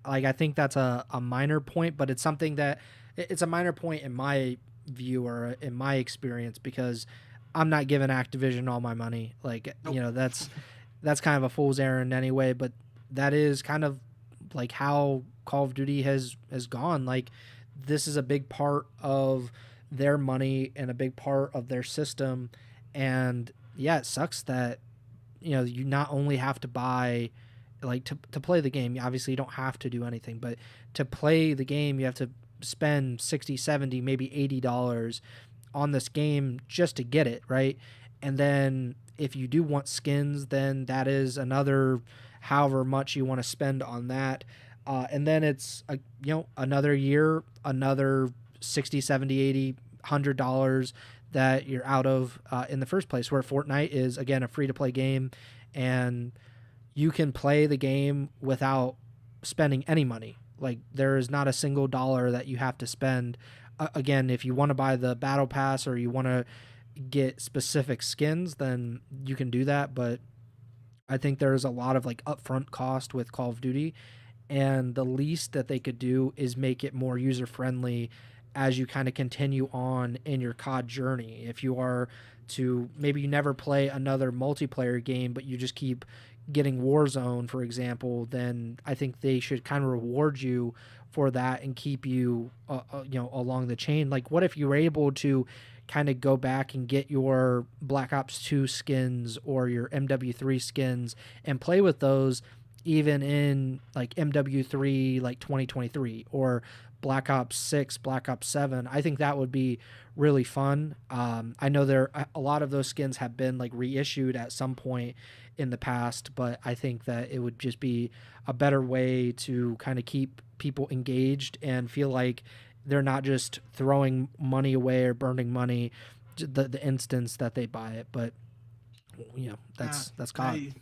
Like I think that's a minor point, but it's something that it's a minor point in my view or in my experience because I'm not giving Activision all my money. Like Nope. that's kind of a fool's errand anyway. But that is kind of like how Call of Duty has gone. Like this is a big part of their money and a big part of their system. And yeah, it sucks that you not only have to buy like to play the game. Obviously you don't have to do anything, but to play the game you have to spend 60, 70, maybe $80 on this game just to get it, right? And then if you do want skins, then that is another however much you want to spend on that. And then it's another year, another 60, 70, 80, $100 that you're out of in the first place, where Fortnite is again a free to play game and you can play the game without spending any money. Like there is not a single dollar that you have to spend. Again, if you want to buy the battle pass or you want to get specific skins, then you can do that. But I think there's a lot of like upfront cost with Call of Duty, and the least that they could do is make it more user friendly as you kind of continue on in your COD journey. If you are to maybe you never play another multiplayer game, but you just keep getting Warzone, for example, then I think they should kind of reward you for that and keep you, along the chain. Like, what if you were able to kind of go back and get your Black Ops 2 skins or your MW3 skins and play with those even in like MW3 like 2023 or Black Ops 6, Black Ops 7. I think that would be really fun. I know a lot of those skins have been like reissued at some point in the past, but I think that it would just be a better way to kind of keep people engaged and feel like they're not just throwing money away or burning money the instance that they buy it. But that's Now COD.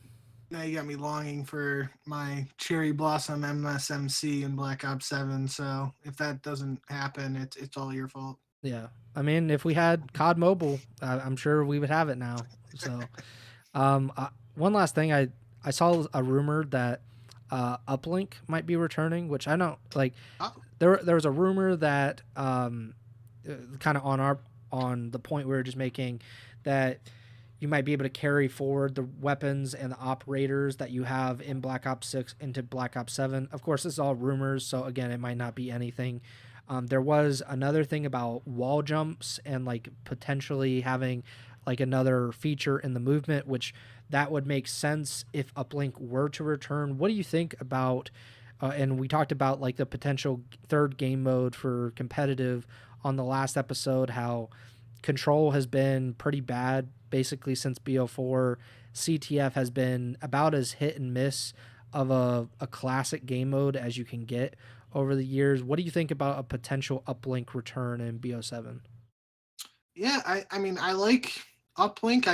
now you got me longing for my Cherry Blossom MSMC in Black Ops 7. So if that doesn't happen, it's all your fault. Yeah, I mean, if we had COD Mobile, I'm sure we would have it now. So, one last thing, I saw a rumor that Uplink might be returning, which I don't like. Oh, There was a rumor that kind of on the point we were just making that you might be able to carry forward the weapons and the operators that you have in Black Ops 6 into Black Ops 7. Of course, this is all rumors, so again, it might not be anything. There was another thing about wall jumps and like potentially having like another feature in the movement, which that would make sense if Uplink were to return. What do you think about? And we talked about like the potential third game mode for competitive on the last episode, how control has been pretty bad basically since BO4. CTF has been about as hit and miss of a classic game mode as you can get over the years. What do you think about a potential uplink return in BO7? yeah. I mean, I like Uplink.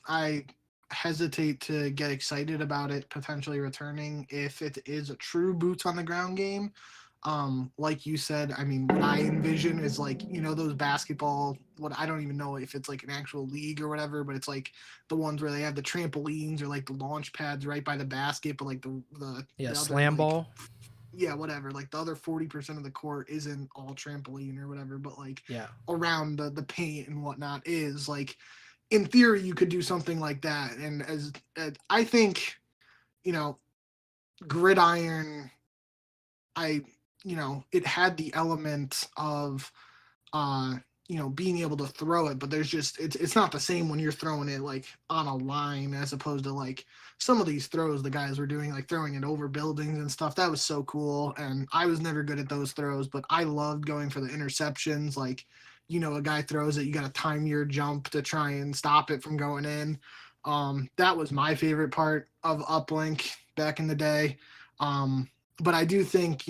I hesitate to get excited about it potentially returning if it is a true boots on the ground game. Like you said, I mean, what I envision is like, those basketball, what I don't even know if it's like an actual league or whatever, but it's like the ones where they have the trampolines or like the launch pads right by the basket, but like Yeah, the other slam like, ball. yeah, whatever, like the other 40% of the court isn't all trampoline or whatever, but like Yeah. around the paint and whatnot is like, in theory you could do something like that. And as I think, you know, gridiron, I it had the element of being able to throw it, but there's just it's not the same when you're throwing it like on a line as opposed to like some of these throws the guys were doing, like throwing it over buildings and stuff. That was so cool, and I was never good at those throws, but I loved going for the interceptions. Like, a guy throws it, you got to time your jump to try and stop it from going in. That was my favorite part of uplink back in the day. But I do think,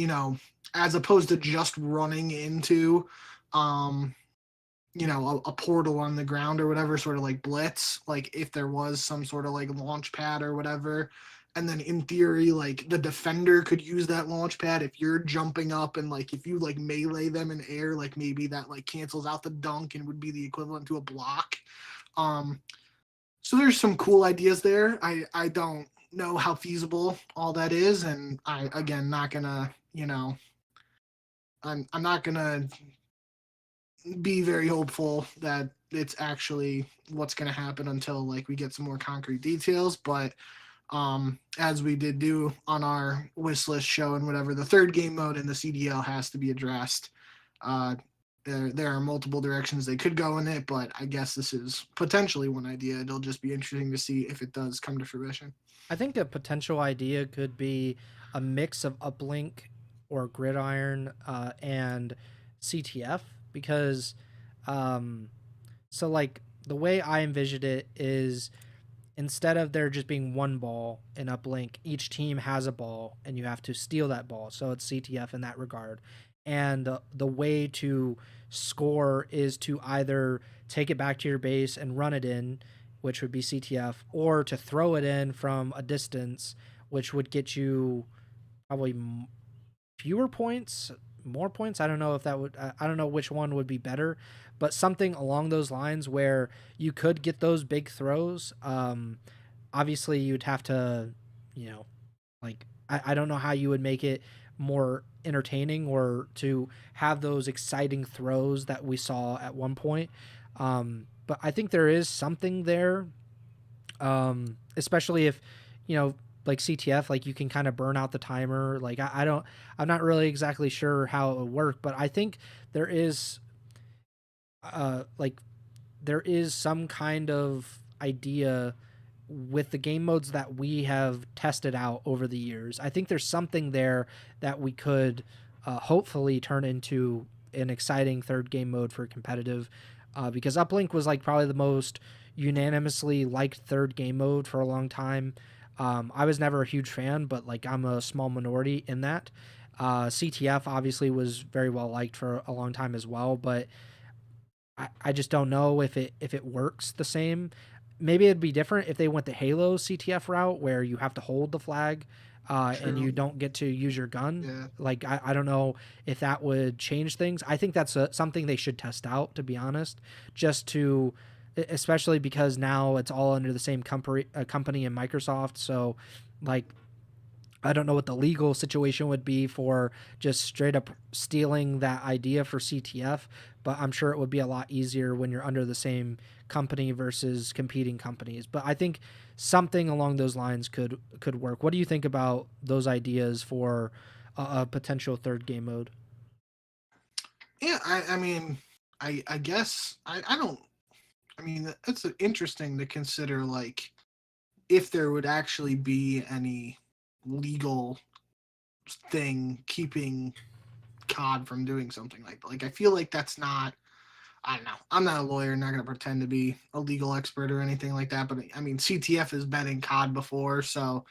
as opposed to just running into, um, a portal on the ground or whatever, sort of like blitz, like if there was some sort of like launch pad or whatever, and then in theory, like the defender could use that launch pad if you're jumping up and like if you like melee them in air, like maybe that like cancels out the dunk and would be the equivalent to a block. Um, so there's some cool ideas there. I don't know how feasible all that is, and I again not gonna I'm not gonna be very hopeful that it's actually what's gonna happen until like we get some more concrete details. But as we did do on our wish list show and whatever, the third game mode in the CDL has to be addressed. Uh, there are multiple directions they could go in it, but I guess this is potentially one idea. It'll just be interesting to see if it does come to fruition. I think a potential idea could be a mix of uplink or gridiron and CTF because, um, so like the way I envisioned it is instead of there just being one ball in uplink, each team has a ball and you have to steal that ball. So it's CTF in that regard. And the way to score is to either take it back to your base and run it in, which would be CTF, or to throw it in from a distance, which would get you probably fewer points, more points. I don't know if that would, I don't know which one would be better, but something along those lines where you could get those big throws. Obviously, you'd have to, like, I don't know how you would make it more entertaining or to have those exciting throws that we saw at one point. But I think there is something there, especially if, like CTF, like you can kind of burn out the timer. Like I'm not really exactly sure how it would work, but I think there is, like there is some kind of idea with the game modes that we have tested out over the years. I think there's something there that we could hopefully turn into an exciting third game mode for competitive, because Uplink was like probably the most unanimously liked third game mode for a long time. I was never a huge fan, but like I'm a small minority in that. CTF obviously was very well liked for a long time as well, but I just don't know if it works the same. Maybe it'd be different if they went the Halo CTF route where you have to hold the flag and you don't get to use your gun. Yeah. Like I don't know if that would change things. I think that's something they should test out, to be honest, just to, especially because now it's all under the same company in Microsoft. So like I don't know what the legal situation would be for just straight up stealing that idea for CTF, but I'm sure it would be a lot easier when you're under the same company versus competing companies. But I think something along those lines could work. What do you think about those ideas for a potential third game mode? Yeah, I mean, I guess I don't. I mean, it's interesting to consider, like, if there would actually be any legal thing keeping COD from doing something like that. Like, I feel like that's not. I don't know. I'm not a lawyer, not going to pretend to be a legal expert or anything like that. But I mean, CTF has been in COD before, so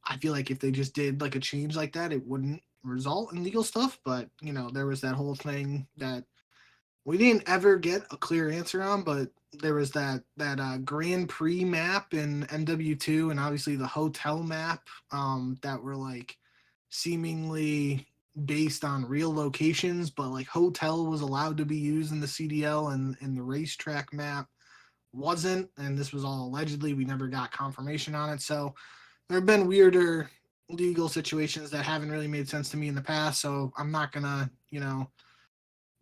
I feel like if they just did like a change like that, it wouldn't result in legal stuff. But there was that whole thing that we didn't ever get a clear answer on, but there was that Grand Prix map in MW2 and obviously the hotel map that were like seemingly based on real locations, but like hotel was allowed to be used in the CDL and in the racetrack map wasn't, and this was all allegedly. We never got confirmation on it. So there have been weirder legal situations that haven't really made sense to me in the past. So I'm not gonna,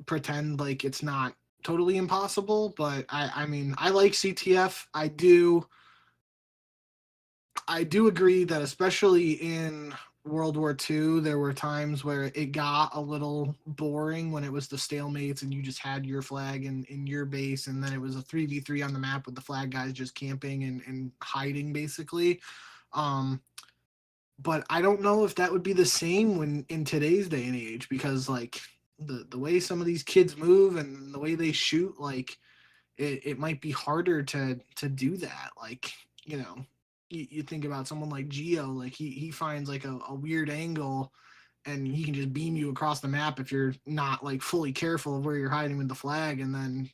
pretend like it's not totally impossible. But I mean, I like CTF. I do agree that especially in World War II, there were times where it got a little boring when it was the stalemates and you just had your flag in your base, and then it was a 3v3 on the map with the flag guys just camping and hiding basically. But I don't know if that would be the same when in today's day and age, because like the way some of these kids move and the way they shoot, like it might be harder to do that. Like you know, you think about someone like Geo, like he finds like a weird angle and he can just beam you across the map if you're not like fully careful of where you're hiding with the flag. And then,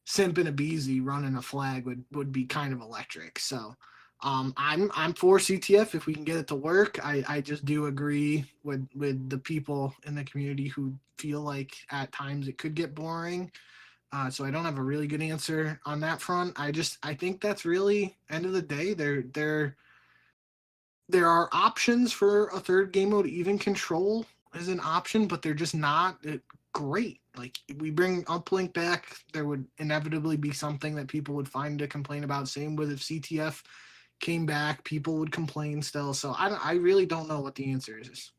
Simp and Abizi running a flag would be kind of electric. So I'm for CTF if we can get it to work. I just do agree with the people in the community who feel like at times it could get boring. So I don't have a really good answer on that front. I think that's really end of the day. There are options for a third game mode. Even control is an option, but they're just not great. Like we bring uplink back, there would inevitably be something that people would find to complain about. Same with if CTF came back, people would complain still. So I really don't know what the answer is.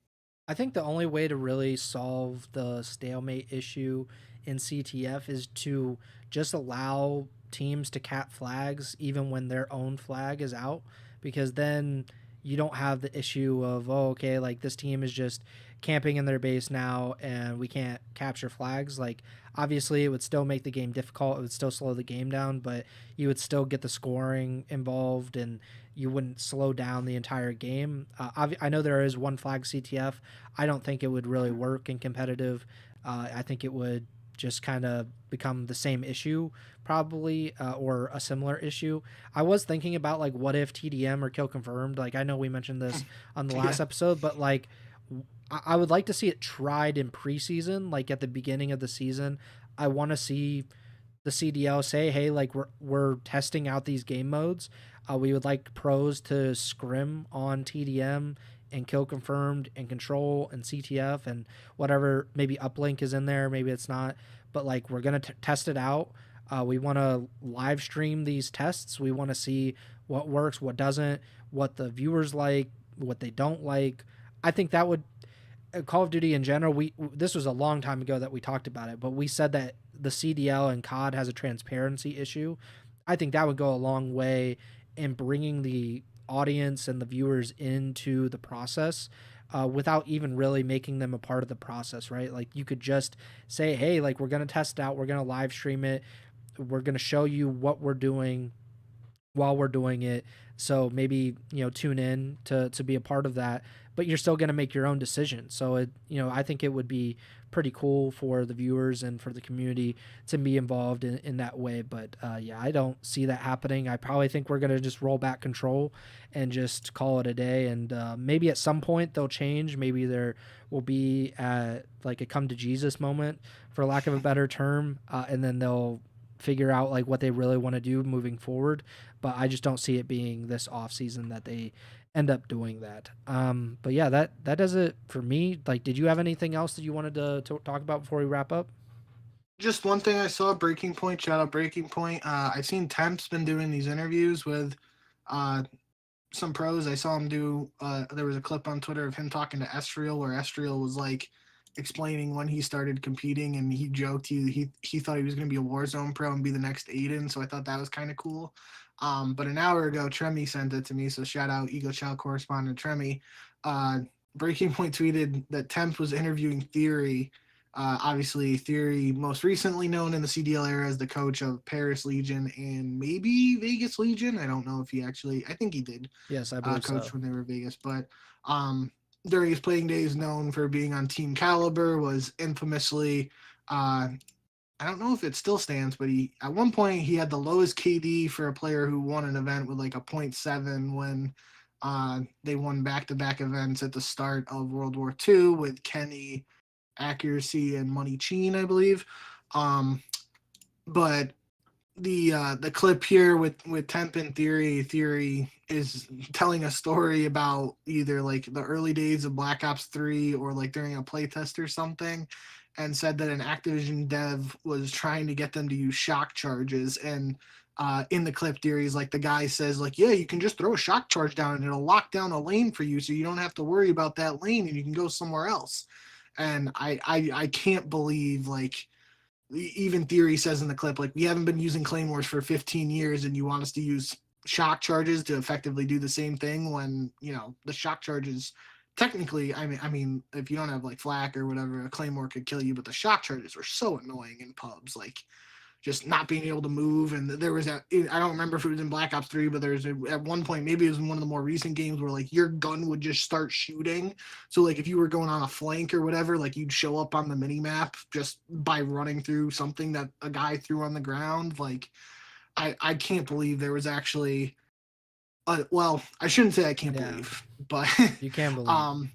I think the only way to really solve the stalemate issue in CTF is to just allow teams to cap flags even when their own flag is out, because then you don't have the issue of, oh, okay, like this team is just camping in their base now and we can't capture flags. Like obviously it would still make the game difficult, it would still slow the game down, but you would still get the scoring involved and you wouldn't slow down the entire game. I know there is one flag CTF. I don't think it would really work in competitive. I think it would just kind of become the same issue probably, or a similar issue. I was thinking about like what if TDM or kill confirmed. Like I know we mentioned this on the last episode, but like I would like to see it tried in preseason, like at the beginning of the season. I want to see the CDL say, hey, like we're testing out these game modes. We would like pros to scrim on TDM and kill confirmed and control and CTF and whatever. Maybe uplink is in there, maybe it's not. But like we're gonna test it out. We want to live stream these tests. We want to see what works, what doesn't, what the viewers like, what they don't like. I think that would Call of Duty in general. This was a long time ago that we talked about it, but we said that the CDL and COD has a transparency issue. I think that would go a long way in bringing the audience and the viewers into the process, without even really making them a part of the process, right? Like you could just say, hey, like we're going to test out, we're going to live stream it, we're going to show you what we're doing while we're doing it. So maybe, tune in to be a part of that, but you're still going to make your own decision. So I think it would be pretty cool for the viewers and for the community to be involved in that way. But yeah, I don't see that happening. I probably think we're going to just roll back control and just call it a day. And maybe at some point they'll change. Maybe there will be like a come to Jesus moment, for lack of a better term. And then they'll figure out like what they really want to do moving forward. But I just don't see it being this off season that they end up doing that. But yeah, that does it for me. Like, did you have anything else that you wanted to talk about before we wrap up? Just one thing I saw, Breaking Point, shout out Breaking Point. I've seen Temp's been doing these interviews with some pros. I saw him do, there was a clip on Twitter of him talking to Estriel where Estriel was like explaining when he started competing, and he joked he thought he was going to be a Warzone pro and be the next Aiden. So I thought that was kind of cool. But an hour ago, Tremi sent it to me. So shout out Ego Chall correspondent Tremi. Breaking Point tweeted that Temp was interviewing Theory. Obviously, Theory, most recently known in the CDL era as the coach of Paris Legion and maybe Vegas Legion. I don't know if he actually, I think he did. Yes, I believe coach so. when they were Vegas. But during his playing days, known for being on Team Caliber, was infamously, I don't know if it still stands, but he at one point he had the lowest KD for a player who won an event with like a 0.7 when they won back-to-back events at the start of World War II with Kenny, Accuracy, and Money Cheen, I believe. But the clip here with Temp and Theory is telling a story about either like the early days of Black Ops 3 or like during a playtest or something, and said that an Activision dev was trying to get them to use shock charges. And in the clip, Theory is like, the guy says like, yeah, you can just throw a shock charge down and it'll lock down a lane for you, so you don't have to worry about that lane and you can go somewhere else. And I can't believe, like, even Theory says in the clip, like, we haven't been using claymores for 15 years and you want us to use shock charges to effectively do the same thing, when the shock charges technically, I mean if you don't have like flak or whatever, a claymore could kill you, but the shock charges were so annoying in pubs. Like, just not being able to move. And there was I don't remember if it was in Black Ops 3, but there's at one point, maybe it was in one of the more recent games, where like your gun would just start shooting. So like if you were going on a flank or whatever, like you'd show up on the mini map just by running through something that a guy threw on the ground. Like I can't believe there was actually well, I shouldn't say I can't believe, but you can believe.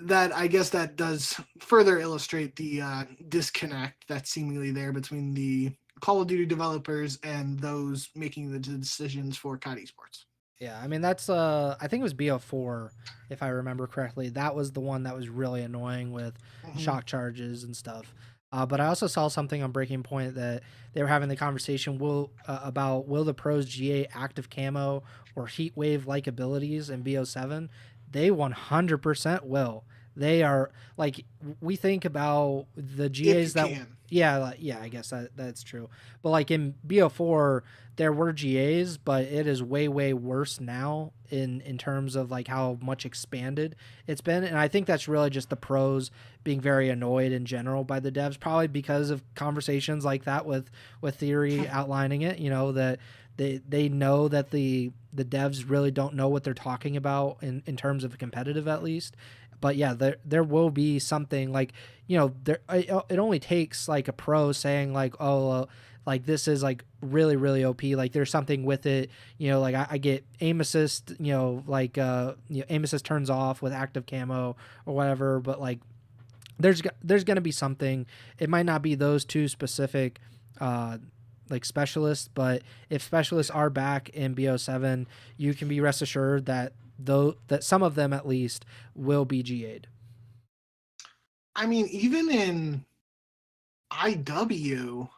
That I guess that does further illustrate the disconnect that's seemingly there between the Call of Duty developers and those making the decisions for COD Esports. Yeah, I mean that's I think it was BO4 if I remember correctly. That was the one that was really annoying with shock charges and stuff. But I also saw something on Breaking Point that they were having the conversation about will the pros GA active camo or heat wave like abilities in BO7? They 100% will. They are like we think about the GAs that can. yeah, I guess that's true. But like in BO4 there were GAs, but it is way worse now in terms of like how much expanded it's been. And I think that's really just the pros being very annoyed in general by the devs, probably because of conversations like that with Theory outlining it, you know, that they know that the devs really don't know what they're talking about in terms of competitive at least. But yeah, there will be something like, you know, it only takes like a pro saying like, oh, like this is like really OP. Like there's something with it, you know, like I get aim assist, you know, like aim assist turns off with active camo or whatever. But like there's gonna be something. It might not be those two specific like specialists, but if specialists are back in BO7, you can be rest assured that some of them at least will be GA'd. I mean, even in IW,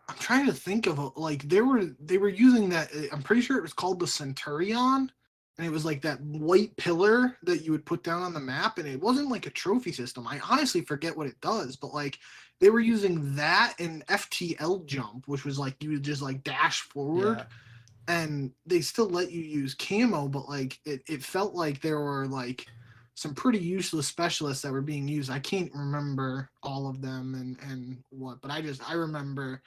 I'm trying to think of like they were using that. I'm pretty sure it was called the Centurion, and it was like that white pillar that you would put down on the map, and it wasn't like a trophy system. I honestly forget what it does, but like they were using that in FTL jump, which was like you would just like dash forward. Yeah. And they still let you use camo, but like it felt like there were like some pretty useless specialists that were being used. I can't remember all of them and what, but I remember,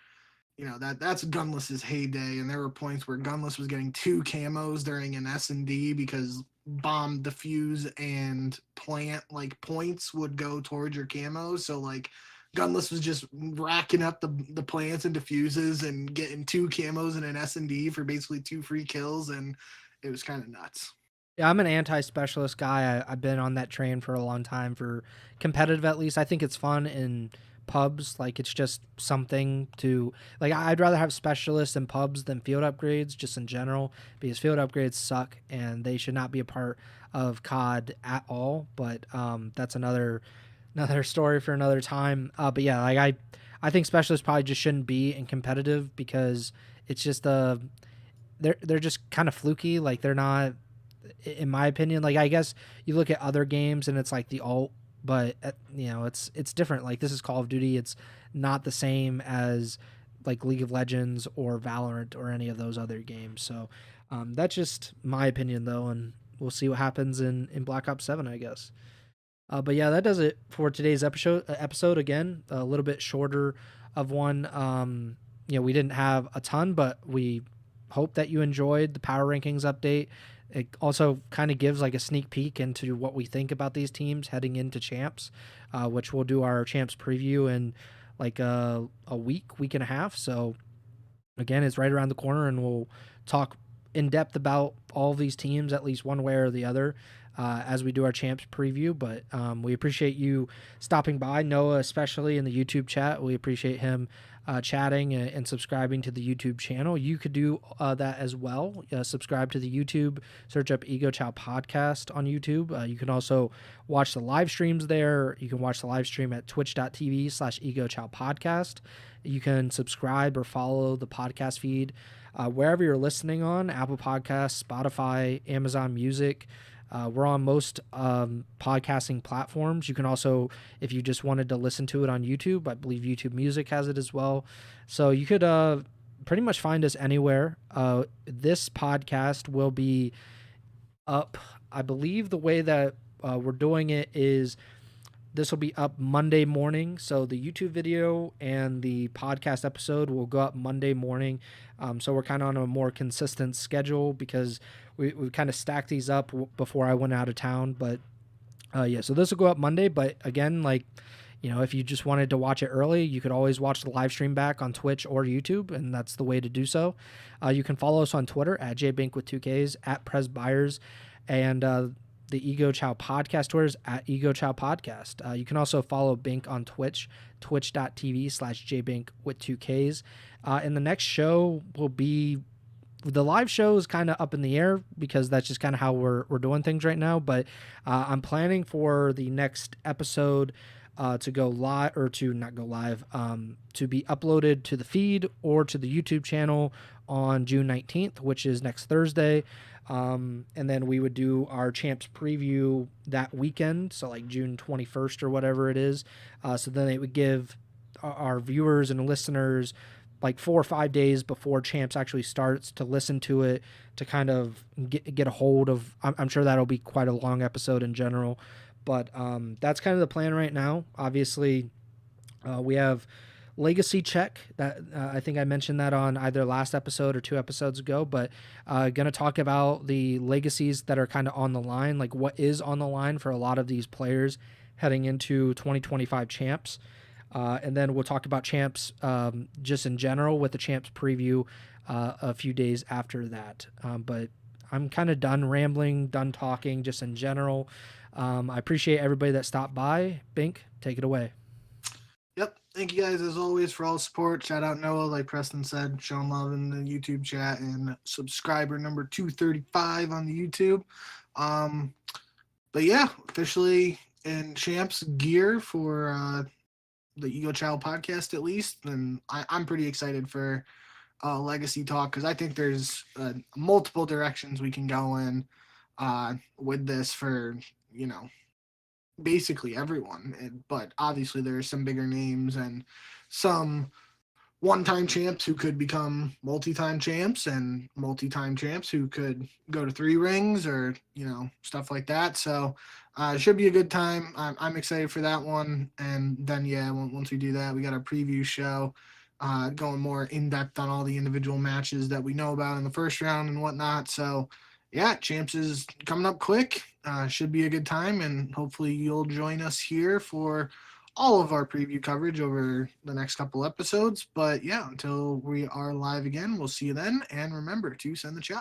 you know, that's Gunless's heyday, and there were points where Gunless was getting 2 camos during an S&D because bomb, defuse, and plant like points would go towards your camos. So like Gunless was just racking up the plants and diffuses and getting 2 camos and an S&D for basically 2 free kills, and it was kind of nuts. Yeah, I'm an anti-specialist guy. I've been on that train for a long time, for competitive at least. I think it's fun in pubs. Like it's just something to like. I'd rather have specialists in pubs than field upgrades, just in general, because field upgrades suck and they should not be a part of COD at all. But that's another story for another time. But yeah, like I think specialists probably just shouldn't be in competitive because it's just they're just kind of fluky. Like they're not, in my opinion. Like I guess you look at other games and it's like the alt, but you know it's different. Like this is Call of Duty. It's not the same as like League of Legends or Valorant or any of those other games. So that's just my opinion though, and we'll see what happens in Black Ops 7, I guess. But yeah, that does it for today's episode. Again, a little bit shorter of one. You know, we didn't have a ton, but we hope that you enjoyed the power rankings update. It also kind of gives like a sneak peek into what we think about these teams heading into champs, which we'll do our champs preview in like a week and a half. So again, it's right around the corner, and we'll talk in depth about all of these teams, at least one way or the other, as we do our champs preview. But we appreciate you stopping by, Noah, especially in the YouTube chat. We appreciate him chatting and subscribing to the YouTube channel. You could do that as well. Subscribe to the YouTube, search up Ego Chall Podcast on YouTube. You can also watch the live streams there. You can watch the live stream at twitch.tv/Ego Chall Podcast. You can subscribe or follow the podcast feed wherever you're listening on: Apple Podcasts, Spotify, Amazon Music. We're on most podcasting platforms. You can also, if you just wanted to listen to it on YouTube, I believe YouTube Music has it as well. So you could pretty much find us anywhere. This podcast will be up, I believe the way that we're doing it is This will be up Monday morning. So the YouTube video and the podcast episode will go up Monday morning. So we're kind of on a more consistent schedule because we kind of stacked these up before I went out of town. But yeah, so this will go up Monday. But again, like, if you just wanted to watch it early, you could always watch the live stream back on Twitch or YouTube, and that's the way to do so. You can follow us on Twitter at jbink with 2Ks, at Pres Byers, and the Ego Chall Podcast Twitter is at Ego Chall Podcast. You can also follow Bink on Twitch, twitch.tv/jbink with 2Ks. And the next show will be, the live show is kind of up in the air because that's just kind of how we're doing things right now. But I'm planning for the next episode to go live, or to not go live, to be uploaded to the feed or to the YouTube channel on June 19th, which is next Thursday. And then we would do our champs preview that weekend, so like June 21st or whatever it is. So then it would give our viewers and listeners like 4 or 5 days before champs actually starts to listen to it, to kind of get a hold of. I'm sure that'll be quite a long episode in general, but that's kind of the plan right now. Obviously, we have legacy check that I think I mentioned that on either last episode or 2 episodes ago, but gonna talk about the legacies that are kind of on the line, like what is on the line for a lot of these players heading into 2025 champs. And then we'll talk about champs just in general with the champs preview a few days after that. But I'm kind of done rambling, done talking just in general. I appreciate everybody that stopped by. Bink, take it away. Yep. Thank you guys as always for all the support. Shout out Noah, like Preston said, showing love in the YouTube chat, and subscriber number 235 on the YouTube. But yeah, officially in champs gear for the Ego Chall podcast, at least. And I'm pretty excited for legacy talk, because I think there's multiple directions we can go in with this for, basically everyone. But obviously there are some bigger names and some one-time champs who could become multi-time champs, and multi-time champs who could go to 3 rings, or stuff like that. So it should be a good time. I'm excited for that one. And then once we do that, we got a preview show going more in depth on all the individual matches that we know about in the first round and whatnot. So yeah, champs is coming up quick. Should be a good time, and hopefully you'll join us here for all of our preview coverage over the next couple episodes. But yeah, until we are live again, we'll see you then. And remember to send the chow.